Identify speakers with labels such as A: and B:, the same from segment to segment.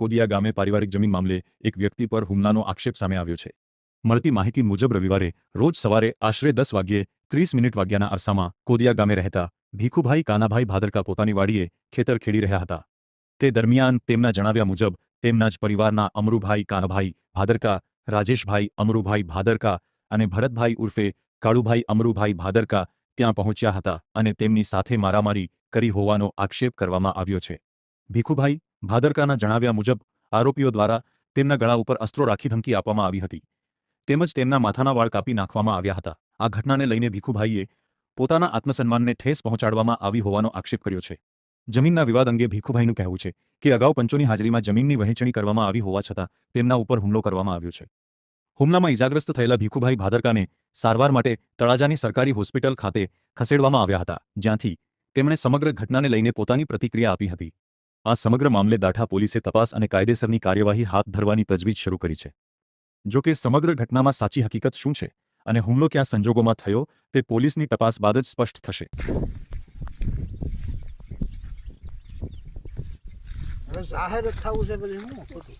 A: કોદિયા ગામે પારિવારિક જમીન મામલે એક વ્યક્તિ પર હુમલાનો આક્ષેપ સામે આવ્યો છે। મળતી માહિતી મુજબ રવિવારે રોજ સવારે આશરે 10 વાગ્યે 30 મિનિટ વાગ્યાના અરસામાં કોદિયા ગામે રહેતા ભીખુભાઈ કાનાભાઈ ભાદરકા પોતાની વાડીએ ખેતર ખેડી રહ્યા હતા। તે દરમિયાન તેમના જણાવ્યા મુજબ તેમના જ પરિવારના અમરુભાઈ કાનાભાઈ ભાદરકા, રાજેશભાઈ અમરુભાઈ ભાદરકા અને ભરતભાઈ ઉર્ફે કાળુભાઈ અમરુભાઈ ભાદરકા ત્યાં પહોંચ્યા હતા અને તેમની સાથે મારામારી કરી હોવાનો આક્ષેપ કરવામાં આવ્યો છે। ભીખુભાઈ ભાદરકાના જણાવ્યા મુજબ આરોપીઓ દ્વારા તેમના ગળા ઉપર અસ્ત્રો રાખી ધમકી આપવામાં આવી હતી તેમજ તેમના માથાના વાળ કાપી નાખવામાં આવ્યા હતા। આ ઘટનાને લઈને ભીખુભાઈએ પોતાના આત્મસન્માનને ઠેસ પહોંચાડવામાં આવી હોવાનો આક્ષેપ કર્યો છે। જમીનના વિવાદ અંગે ભીખુભાઈનું કહેવું છે કે અગાઉ પંચોની હાજરીમાં જમીનની વહેંચણી કરવામાં આવી હોવા છતાં તેમના ઉપર હુમલો કરવામાં આવ્યો છે। હુમલામાં ઇજાગ્રસ્ત થયેલા ભીખુભાઈ ભાદરકાને સારવાર માટે તળાજાની સરકારી હોસ્પિટલ ખાતે ખસેડવામાં આવ્યા હતા, જ્યાંથી તેમણે સમગ્ર ઘટનાને લઈને પોતાની પ્રતિક્રિયા આપી હતી। આ સમગ્ર મામલે દાઠા પોલીસે તપાસ અને કાયદેસરની કાર્યવાહી હાથ ધરવાની તજવીજ શરૂ કરી છે। જો કે સમગ્ર ઘટનામાં સાચી હકીકત શું છે અને હુમલો ક્યાં સંજોગોમાં થયો તે પોલીસની તપાસ બાદ જ સ્પષ્ટ થશે।
B: જાહેર જ થવું છે પછી હું ખોટું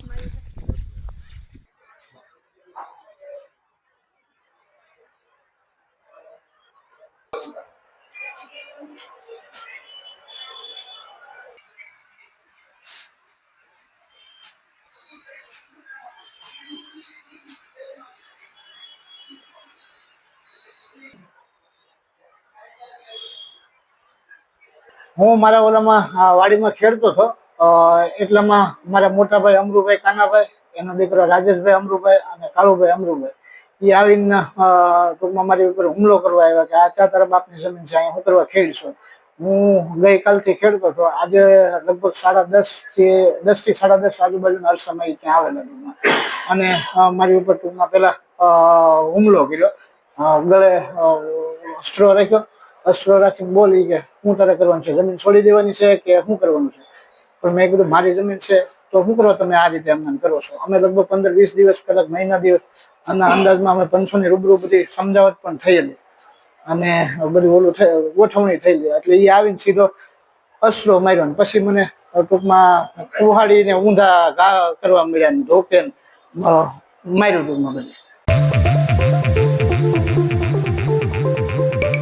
B: હું મારા ઓલામાં વાડીમાં ખેડતો હતો એટલામાં મારા મોટા ભાઈ અમરુભાઈ કાનાભાઈ, એનો દીકરો રાજેશભાઈ અમરુભાઈ અને કાળુભાઈ અમરુભાઈ એ આવીને ટૂંકમાં મારી ઉપર હુમલો કરવા આવ્યા કે આ તારા બાપની જમીન છે, અહીંયા હું કરવા ખેડશો। હું ગઈકાલથી ખેડતો હતો, આજે લગભગ 10:30 થી 10:30 આજુબાજુના અરસામાં ત્યાં આવેલા ટૂંકમાં અને મારી ઉપર ટૂંકમાં પેલા હુમલો કર્યો, ગળે અસ્ત્રો રાખ્યો, અસ્ત્રો રાખીને બોલી કે હું તારે કરવાનું છે, જમીન છોડી દેવાની છે કે શું કરવાનું છે। પણ મેં કીધું મારી જમીન છે તો શું કરો તમે આ રીતે એમ કરો છો। અમે લગભગ 15-20 દિવસ પહેલા મહિના દિવસ આના અંદાજમાં અમે પંચોની રૂબરૂ બધી સમજાવટ પણ થયેલી અને બધું ઓલું ગોઠવણી થયેલી, એટલે એ આવીને સીધો અસ્ત્રો માર્યો ને પછી મને ટૂંકમાં કુહાડીને ઊંધા ઘા કરવા મળ્યા ને ધોકે માર્યું ટૂંકમાં બધું।